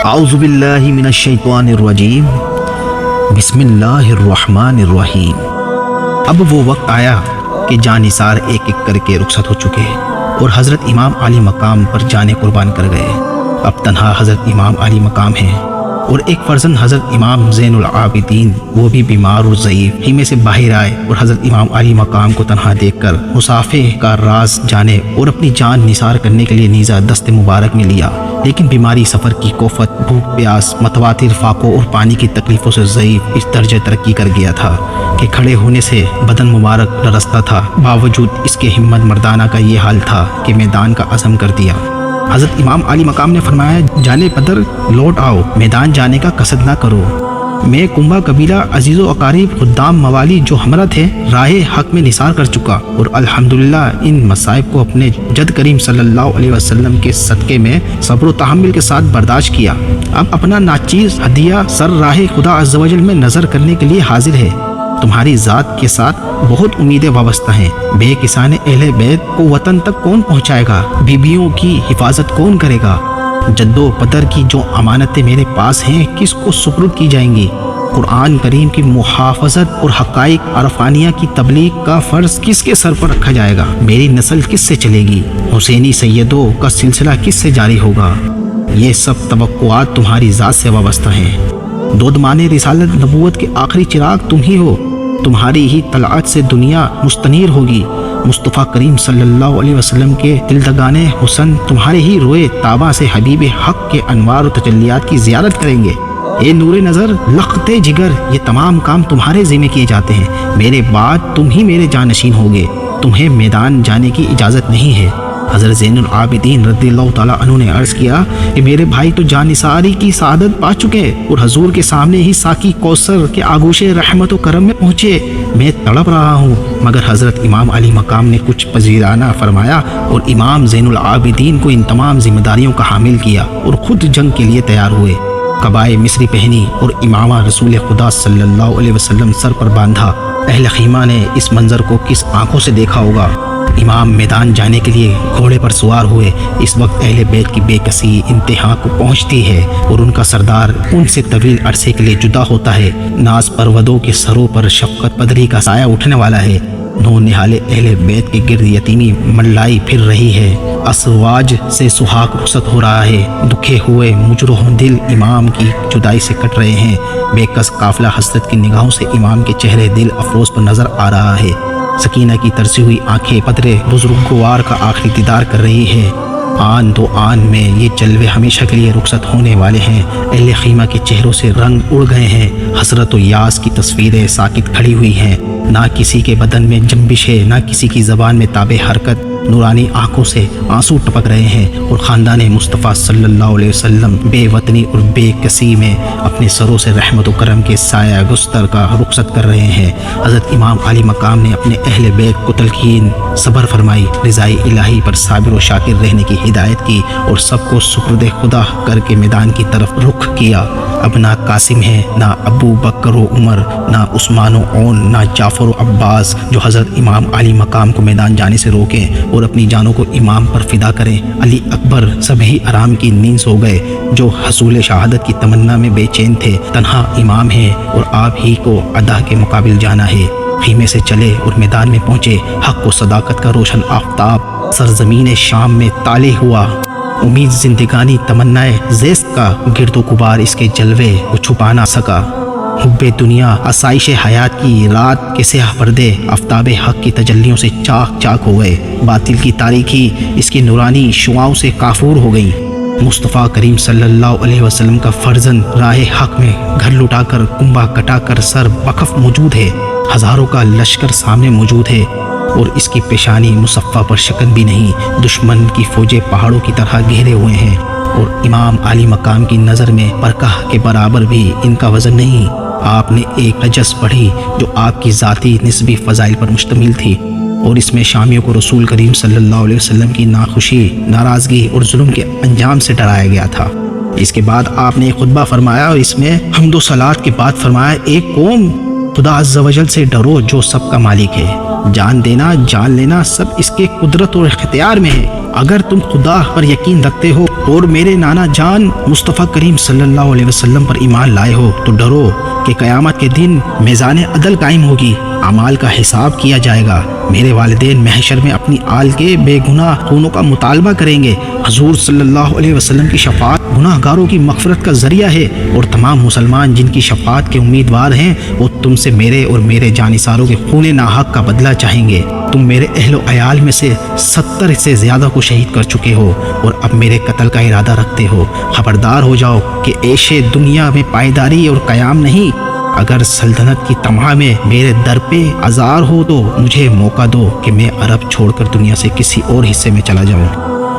اعوذ باللہ من الشیطان الرجیم بسم اللہ الرحمن الرحیم۔ اب وہ وقت آیا کہ جانثار ایک ایک کر کے رخصت ہو چکے اور حضرت امام علی مقام پر جانے قربان کر گئے۔ اب تنہا حضرت امام علی مقام ہیں اور ایک فرزند حضرت امام زین العابدین وہ بھی بیمار اور ضعیف خیمے سے باہر آئے اور حضرت امام علی مقام کو تنہا دیکھ کر مسافے کا راز جانے اور اپنی جان نثار کرنے کے لیے نیزہ دست مبارک میں لیا، لیکن بیماری، سفر کی کوفت، بھوک پیاس، متواتر فاقوں اور پانی کی تکلیفوں سے ضعیف اس درجے ترقی کر گیا تھا کہ کھڑے ہونے سے بدن مبارک لرزتا تھا۔ باوجود اس کے ہمت مردانہ کا یہ حال تھا کہ میدان کا عزم کر دیا۔ حضرت امام علی مقام نے فرمایا، جالے بدر لوٹ آؤ، میدان جانے کا قصد نہ کرو۔ میں کنبہ قبیلہ عزیز و اقارب خدام موالی جو ہمراہ تھے راہ حق میں نثار کر چکا اور الحمدللہ ان مصائب کو اپنے جد کریم صلی اللہ علیہ وسلم کے صدقے میں صبر و تحمل کے ساتھ برداشت کیا۔ اب اپنا ناچیز ہدیہ سر راہ خدا عز و جل میں نظر کرنے کے لیے حاضر ہے۔ تمہاری ذات کے ساتھ بہت امیدیں وابستہ ہیں۔ بے کسان اہل بیت کو وطن تک کون پہنچائے گا؟ بیویوں کی حفاظت کون کرے گا؟ جد و بدر کی جو امانتیں میرے پاس ہیں کس کو سپرد کی جائیں گی؟ قرآن کریم کی محافظت اور حقائق عرفانیہ کی تبلیغ کا فرض کس کے سر پر رکھا جائے گا؟ میری نسل کس سے چلے گی؟ حسینی سیدوں کا سلسلہ کس سے جاری ہوگا؟ یہ سب توقعات تمہاری ذات سے وابستہ ہیں۔ دودمان رسالت نبوت کے آخری چراغ تم ہی ہو، تمہاری ہی طلعت سے دنیا مستنیر ہوگی۔ مصطفیٰ کریم صلی اللہ علیہ وسلم کے دلدگان حسن تمہارے ہی روئے تابہ سے حبیب حق کے انوار و تجلیات کی زیارت کریں گے۔ اے نور نظر، لخت جگر، یہ تمام کام تمہارے ذمہ کیے جاتے ہیں۔ میرے بعد تم ہی میرے جانشین ہوگے، تمہیں میدان جانے کی اجازت نہیں ہے۔ حضرت زین العابدین رضی اللہ تعالیٰ عنہ نے عرض کیا کہ میرے بھائی تو جانثاری کی سعادت پا چکے اور حضور کے سامنے ہی ساقی کوثر کے آغوش رحمت و کرم میں پہنچے، میں تڑپ رہا ہوں۔ مگر حضرت امام علی مقام نے کچھ پذیرانہ فرمایا اور امام زین العابدین کو ان تمام ذمہ داریوں کا حامل کیا اور خود جنگ کے لیے تیار ہوئے۔ قبائے مصری پہنی اور امامہ رسول خدا صلی اللہ علیہ وسلم سر پر باندھا۔ اہل خیمہ نے اس منظر کو کس آنکھوں سے دیکھا ہوگا؟ امام میدان جانے کے لیے گھوڑے پر سوار ہوئے۔ اس وقت اہل بیت کی بے کسی انتہا کو پہنچتی ہے اور ان کا سردار ان سے طویل عرصے کے لیے جدا ہوتا ہے۔ ناز پرودوں کے سروں پر شفقت پدری کا سایہ اٹھنے والا ہے۔ نو نہالے اہل بیت کے گرد یتیمی منڈلائی پھر رہی ہے۔ اسواج سے سہاگ رخصت ہو رہا ہے۔ دکھے ہوئے مجروح دل امام کی جدائی سے کٹ رہے ہیں۔ بے کس قافلہ حسرت کی نگاہوں سے امام کے چہرے دل افروز پر نظر آ رہا ہے۔ سکینہ کی ترسی ہوئی آنکھیں پدرے بزرگوار کا آخری دیدار کر رہی ہے۔ آن دو آن میں یہ جلوے ہمیشہ کے لیے رخصت ہونے والے ہیں۔ اہل خیمہ کے چہروں سے رنگ اڑ گئے ہیں۔ حسرت و یاس کی تصویریں ساکت کھڑی ہوئی ہیں۔ نہ کسی کے بدن میں جنبش ہے، نہ کسی کی زبان میں تاب حرکت۔ نورانی آنکھوں سے آنسو ٹپک رہے ہیں اور خاندان مصطفیٰ صلی اللہ علیہ وسلم بے وطنی اور بے کسی میں اپنے سروں سے رحمت و کرم کے سایہ گستر کا رخصت کر رہے ہیں۔ حضرت امام علی مقام نے اپنے اہل بیت کو تلقین صبر فرمائی، رضائی الہی پر صابر و شاکر رہنے کی ہدایت کی اور سب کو سپرد خدا کر کے میدان کی طرف رخ کیا۔ اب نہ قاسم ہے، نہ ابو بکر و عمر، نہ عثمان و عون، نہ جعفر و عباس جو حضرت امام علی مقام کو میدان جانے سے روکیں اور اپنی جانوں کو امام پر فدا کریں۔ علی اکبر سبھی آرام کی نیند سو گئے جو حصول شہادت کی تمنا میں بے چین تھے۔ تنہا امام ہے اور آپ ہی کو ادا کے مقابل جانا ہے۔ خیمے سے چلے اور میدان میں پہنچے۔ حق و صداقت کا روشن آفتاب سرزمین شام میں طالع ہوا۔ امید زندگانی تمنائے زیست کا گرد و غبار اس کے جلوے کو چھپا نہ سکا۔ حب دنیا آسائش حیات کی رات کے سیاہ پردے آفتاب حق کی تجلیوں سے چاک چاک ہو گئے۔ باطل کی تاریکی اس کی نورانی شعاؤں سے کافور ہو گئی۔ مصطفیٰ کریم صلی اللہ علیہ وسلم کا فرزند راہ حق میں گھر لٹا کر کنبہ کٹا کر سر بکف موجود ہے۔ ہزاروں کا لشکر سامنے موجود ہے اور اس کی پیشانی مصفہ پر شکن بھی نہیں۔ دشمن کی فوجیں پہاڑوں کی طرح گھیرے ہوئے ہیں اور امام علی مقام کی نظر میں پرکہ کے برابر بھی ان کا وزن نہیں۔ آپ نے ایک رجس پڑھی جو آپ کی ذاتی نسبی فضائل پر مشتمل تھی اور اس میں شامیوں کو رسول کریم صلی اللہ علیہ وسلم کی ناخوشی، ناراضگی اور ظلم کے انجام سے ڈرایا گیا تھا۔ اس کے بعد آپ نے ایک خطبہ فرمایا اور اس میں حمد و صلات کے بعد فرمایا، ایک قوم خدا عز و جل سے ڈرو جو سب کا مالک ہے۔ جان دینا، جان لینا سب اس کے قدرت اور اختیار میں ہے۔ اگر تم خدا پر یقین رکھتے ہو اور میرے نانا جان مصطفیٰ کریم صلی اللہ علیہ وسلم پر ایمان لائے ہو تو ڈرو کہ قیامت کے دن میزان عدل قائم ہوگی، اعمال کا حساب کیا جائے گا۔ میرے والدین محشر میں اپنی آل کے بے گناہ خونوں کا مطالبہ کریں گے۔ حضور صلی اللہ علیہ وسلم کی شفاعت گناہ گاروں کی مغفرت کا ذریعہ ہے، اور تمام مسلمان جن کی شفاعت کے امیدوار ہیں وہ تم سے میرے اور میرے جانثاروں کے خون ناحق کا بدلہ چاہیں گے۔ تم میرے اہل و عیال میں سے 70 سے زیادہ کو شہید کر چکے ہو اور اب میرے قتل کا ارادہ رکھتے ہو۔ خبردار ہو جاؤ کہ عیش دنیا میں پائیداری اور قیام نہیں۔ اگر سلطنت کی طمع میں میرے در پہ عذار ہو تو مجھے موقع دو کہ میں عرب چھوڑ کر دنیا سے کسی اور حصے میں چلا جاؤں۔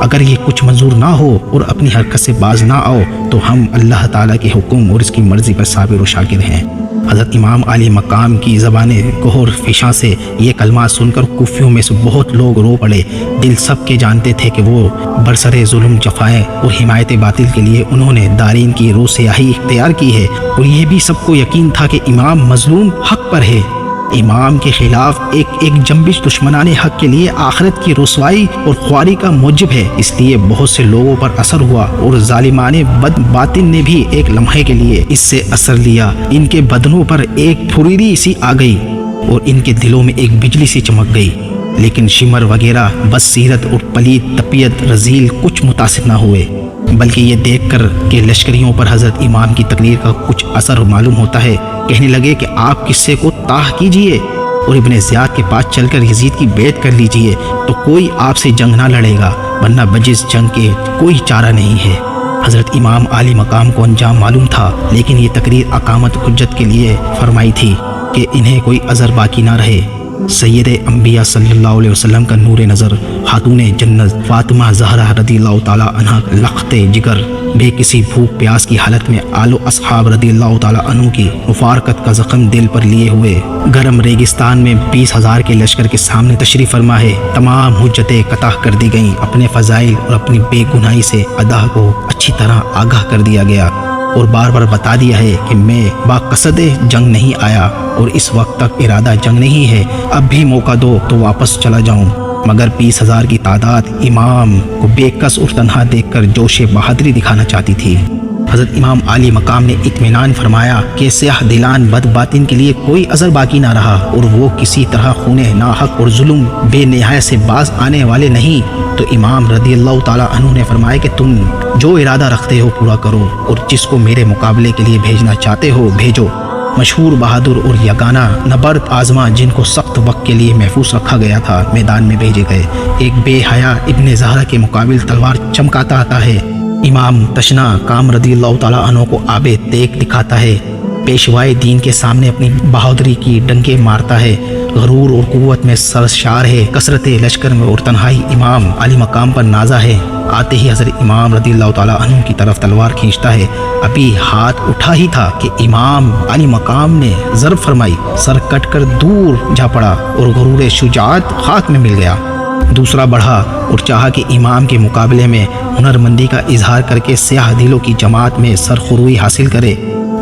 اگر یہ کچھ منظور نہ ہو اور اپنی حرکت سے باز نہ آؤ تو ہم اللہ تعالیٰ کے حکم اور اس کی مرضی پر صابر و شاکر ہیں۔ حضرت امام علی مقام کی زبان گہر فشاں سے یہ کلمات سن کر کوفیوں میں سے بہت لوگ رو پڑے۔ دل سب کے جانتے تھے کہ وہ برسر ظلم جفائیں اور حمایت باطل کے لیے انہوں نے دارین کی روح سیاہی اختیار کی ہے، اور یہ بھی سب کو یقین تھا کہ امام مظلوم حق پر ہے۔ امام کے خلاف ایک جنبش دشمنان حق کے لیے آخرت کی رسوائی اور خواری کا موجب ہے، اس لیے بہت سے لوگوں پر اثر ہوا اور ظالمان بد باطن نے بھی ایک لمحے کے لیے اس سے اثر لیا۔ ان کے بدنوں پر ایک پھریری سی آ گئی اور ان کے دلوں میں ایک بجلی سی چمک گئی، لیکن شمر وغیرہ بد سیرت اور پلید طبیعت رذیل کچھ متاثر نہ ہوئے، بلکہ یہ دیکھ کر کہ لشکریوں پر حضرت امام کی تقریر کا کچھ اثر معلوم ہوتا ہے، کہنے لگے کہ آپ قصے کو طاح کیجئے اور ابن زیاد کے پاس چل کر یزید کی بیعت کر لیجئے تو کوئی آپ سے جنگ نہ لڑے گا، ورنہ بجز جنگ کے کوئی چارہ نہیں ہے۔ حضرت امام عالی مقام کو انجام معلوم تھا، لیکن یہ تقریر اقامت حجت کے لیے فرمائی تھی کہ انہیں کوئی عذر باقی نہ رہے۔ سید انبیاء صلی اللہ علیہ وسلم کا نور نظر، خاتون جنت فاطمہ زہرا رضی اللہ تعالی عنہ لخت جگر، بے کسی بھوک پیاس کی حالت میں آل و اصحاب رضی اللہ تعالی عنہ کی مفارقت کا زخم دل پر لیے ہوئے گرم ریگستان میں 20,000 کے لشکر کے سامنے تشریف فرما ہے۔ تمام حجتیں قطع کر دی گئیں، اپنے فضائل اور اپنی بے گناہی سے ادا کو اچھی طرح آگاہ کر دیا گیا اور بار بار بتا دیا ہے کہ میں باقصد جنگ نہیں آیا اور اس وقت تک ارادہ جنگ نہیں ہے، اب بھی موقع دو تو واپس چلا جاؤں۔ مگر 20,000 کی تعداد امام کو بے کس اور تنہا دیکھ کر جوش بہادری دکھانا چاہتی تھی۔ حضرت امام عالی مقام نے اطمینان فرمایا کہ سیاہ دلان بد باطن کے لیے کوئی عذر باقی نہ رہا اور وہ کسی طرح خون ناحق اور ظلم بے نہایت سے باز آنے والے نہیں۔ تو امام رضی اللہ تعالیٰ عنہ نے فرمایا کہ تم جو ارادہ رکھتے ہو پورا کرو اور جس کو میرے مقابلے کے لیے بھیجنا چاہتے ہو بھیجو۔ مشہور بہادر اور یگانہ نبرد آزما جن کو سخت وقت کے لیے محفوظ رکھا گیا تھا میدان میں بھیجے گئے۔ ایک بے حیا ابن زہرا کے مقابل تلوار چمکاتا آتا ہے۔ امام تشنا کام رضی اللہ تعالیٰ عنہ کو آب تیغ دکھاتا ہے، پیشوائے دین کے سامنے اپنی بہادری کی ڈنکے مارتا ہے، غرور اور قوت میں سرشار ہے، کثرت لشکر میں اور تنہائی امام علی مقام پر نازا ہے۔ آتے ہی حضرت امام رضی اللہ تعالیٰ عنہ کی طرف تلوار کھینچتا ہے، ابھی ہاتھ اٹھا ہی تھا کہ امام علی مقام نے ضرب فرمائی، سر کٹ کر دور جا پڑا اور غرور شجاعت خاک میں مل گیا۔ دوسرا بڑھا اور چاہا کہ امام کے مقابلے میں ہنرمندی کا اظہار کر کے سیاہ دلوں کی جماعت میں سرخروئی حاصل کرے۔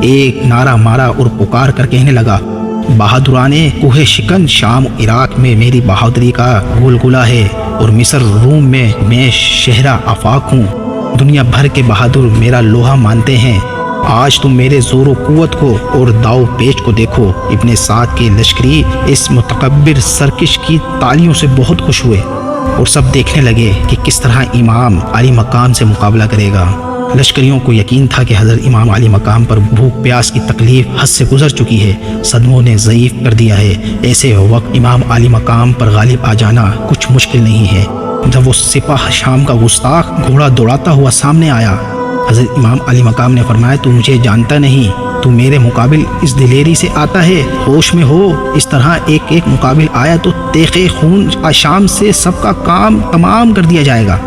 ایک نعرہ مارا اور پکار کر کہنے لگا، بہادران کوہ شکن شام عراق میں میری بہادری کا گلگلہ ہے اور مصر روم میں شہرہ آفاق ہوں۔ دنیا بھر کے بہادر میرا لوہا مانتے ہیں۔ آج تم میرے زور و قوت کو اور داؤ پیچ کو دیکھو۔ ابن سعد کے لشکری اس متکبر سرکش کی تالیوں سے بہت خوش ہوئے اور سب دیکھنے لگے کہ کس طرح امام علی مقام سے مقابلہ کرے گا۔ لشکریوں کو یقین تھا کہ حضرت امام علی مقام پر بھوک پیاس کی تکلیف حد سے گزر چکی ہے، صدموں نے ضعیف کر دیا ہے۔ ایسے وقت امام علی مقام پر غالب آ جانا کچھ مشکل نہیں ہے۔ جب وہ سپاہ شام کا گستاخ گھوڑا دوڑاتا ہوا سامنے آیا، حضرت امام علی مقام نے فرمایا، تو مجھے جانتا نہیں، تو میرے مقابل اس دلیری سے آتا ہے، ہوش میں ہو۔ اس طرح ایک ایک مقابل آیا تو تیغ خون شام سے سب کا کام تمام کر دیا جائے گا۔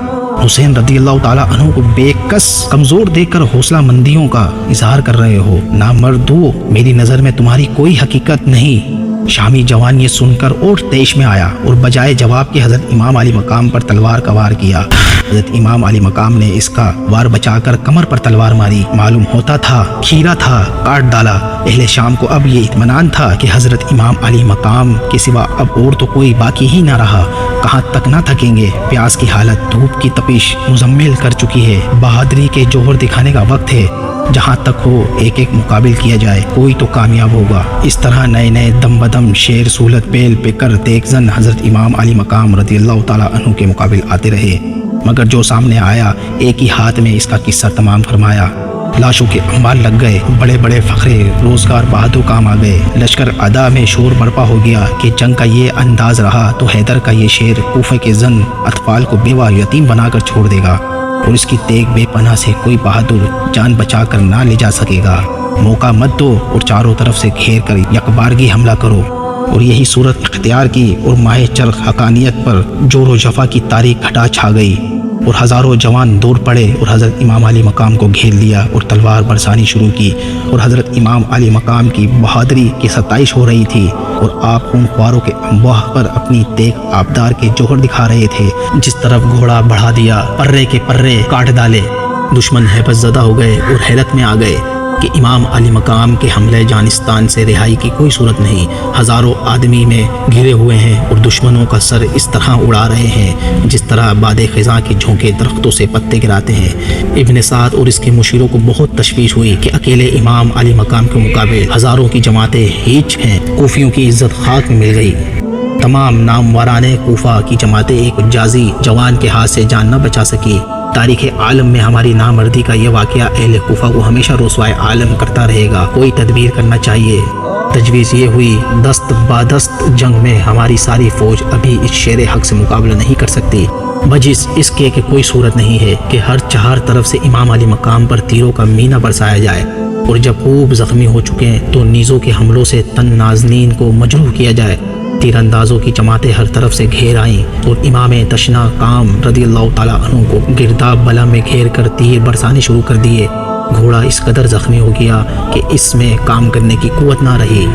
حسین رضی اللہ تعالیٰ عنہ کو بے کس کمزور دیکھ کر حوصلہ مندیوں کا اظہار کر رہے ہو، نامردو، میری نظر میں تمہاری کوئی حقیقت نہیں۔ شامی جوان یہ سن کر اور تیش میں آیا اور بجائے جواب کے حضرت امام علی مقام پر تلوار کا وار کیا۔ حضرت امام علی مقام نے اس کا وار بچا کر کمر پر تلوار ماری۔ معلوم ہوتا تھا کھیرا تھا، کاٹ ڈالا۔ اہل شام کو اب یہ اطمینان تھا کہ حضرت امام علی مقام کے سوا اب اور تو کوئی باقی ہی نہ رہا۔ کہاں تک نہ تھکیں گے۔ پیاس کی حالت دھوپ کی تپش مزمل کر چکی ہے۔ بہادری کے جوہر دکھانے کا وقت ہے۔ جہاں تک ہو ایک ایک مقابل کیا جائے، کوئی تو کامیاب ہوگا۔ اس طرح نئے نئے دم بدم شیر سہولت بیل پیکر دیگ زن حضرت امام علی مقام رضی اللہ تعالیٰ عنہ کے مقابل آتے رہے، مگر جو سامنے آیا ایک ہی ہاتھ میں اس کا قصہ تمام فرمایا۔ لاشوں کے انبار لگ گئے، بڑے بڑے فخرے روزگار بہادر کام آ گئے۔ لشکر ادا میں شور برپا ہو گیا کہ جنگ کا یہ انداز رہا تو حیدر کا یہ شیر کوفہ کے زن اطفال کو بیوہ یتیم بنا کر چھوڑ دے گا، اور اس کی تیگ بے پناہ سے کوئی بہادر جان بچا کر نہ لے جا سکے گا۔ موقع مت دو اور چاروں طرف سے گھیر کر یکبارگی حملہ کرو۔ اور یہی صورت اختیار کی اور ماہ چرخ حقانیت پر جور و جفا کی تاریخ گھٹا چھا گئی، اور ہزاروں جوان دور پڑے اور حضرت امام علی مقام کو گھیر لیا اور تلوار برسانی شروع کی، اور حضرت امام علی مقام کی بہادری کی ستائش ہو رہی تھی، اور آپ خون خواروں کے انباہ پر اپنی تیغ آبدار کے جوہر دکھا رہے تھے۔ جس طرف گھوڑا بڑھا دیا، پرے کے پرے کاٹ ڈالے، دشمن ہیبت زدہ ہو گئے اور حیرت میں آ گئے کہ امام علی مقام کے حملے جانستان سے رہائی کی کوئی صورت نہیں۔ ہزاروں آدمی میں گھرے ہوئے ہیں اور دشمنوں کا سر اس طرح اڑا رہے ہیں جس طرح باد خزاں کے جھونکے درختوں سے پتے گراتے ہیں۔ ابن سعد اور اس کے مشیروں کو بہت تشویش ہوئی کہ اکیلے امام علی مقام کے مقابلے ہزاروں کی جماعتیں ہیچ ہیں۔ کوفیوں کی عزت خاک میں مل گئی۔ تمام نامورانے کوفہ کی جماعتیں ایک حجازی جوان کے ہاتھ سے جان نہ بچا سکی۔ تاریخ عالم میں ہماری نامردی کا یہ واقعہ اہل کوفہ کو ہمیشہ رسوائے عالم کرتا رہے گا۔ کوئی تدبیر کرنا چاہیے۔ تجویز یہ ہوئی دست بادست جنگ میں ہماری ساری فوج ابھی اس شیر حق سے مقابلہ نہیں کر سکتی، بجز اس کے کہ کوئی صورت نہیں ہے کہ ہر چہار طرف سے امام علی مقام پر تیروں کا مینہ برسایا جائے، اور جب خوب زخمی ہو چکے ہیں تو نیزوں کے حملوں سے تن نازنین کو مجروح کیا جائے۔ تیر اندازوں کی جماعتیں ہر طرف سے گھیر آئیں اور امام تشنا کام رضی اللہ تعالیٰ عنہ کو گرداب بلا میں گھیر کر تیر برسانے شروع کر دیے۔ گھوڑا اس قدر زخمی ہو گیا کہ اس میں کام کرنے کی قوت نہ رہی۔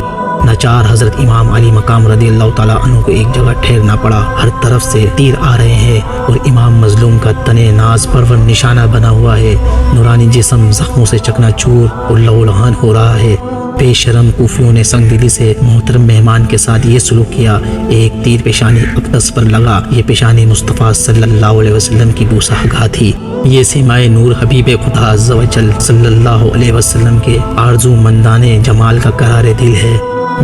ناچار حضرت امام علی مقام رضی اللہ تعالیٰ عنہ کو ایک جگہ ٹھہرنا پڑا۔ ہر طرف سے تیر آ رہے ہیں اور امام مظلوم کا تنے ناز پرور نشانہ بنا ہوا ہے۔ نورانی جسم زخموں سے چکنا چور اور لہولہان ہو رہا ہے۔ بے شرم کوفیوں نے سنگ دلی سے محترم مہمان کے ساتھ یہ سلوک کیا۔ ایک تیر پیشانی اقدس پر لگا، یہ پیشانی مصطفیٰ صلی اللہ علیہ وسلم کی بوسہ گاہ تھی۔ یہ سیمائے نور حبیب خدا عز و جل صلی اللہ علیہ وسلم کے آرزو مندانے جمال کا قرار دل ہے۔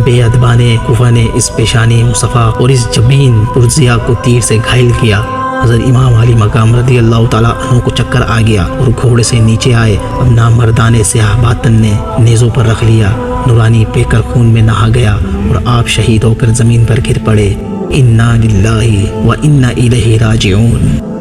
بے ادبانے کوفہ نے اس پیشانی مصطفیٰ اور اس جبین پرزیا کو تیر سے گھائل کیا۔ حضرت امام علی مقام رضی اللہ تعالیٰ عنہ کو چکر آ گیا اور گھوڑے سے نیچے آئے۔ اب نامردان سیاہ باطن نے نیزوں پر رکھ لیا۔ نورانی پیکر خون میں نہا گیا اور آپ شہید ہو کر زمین پر گر پڑے۔ انا للہ و انا الیہ راجعون۔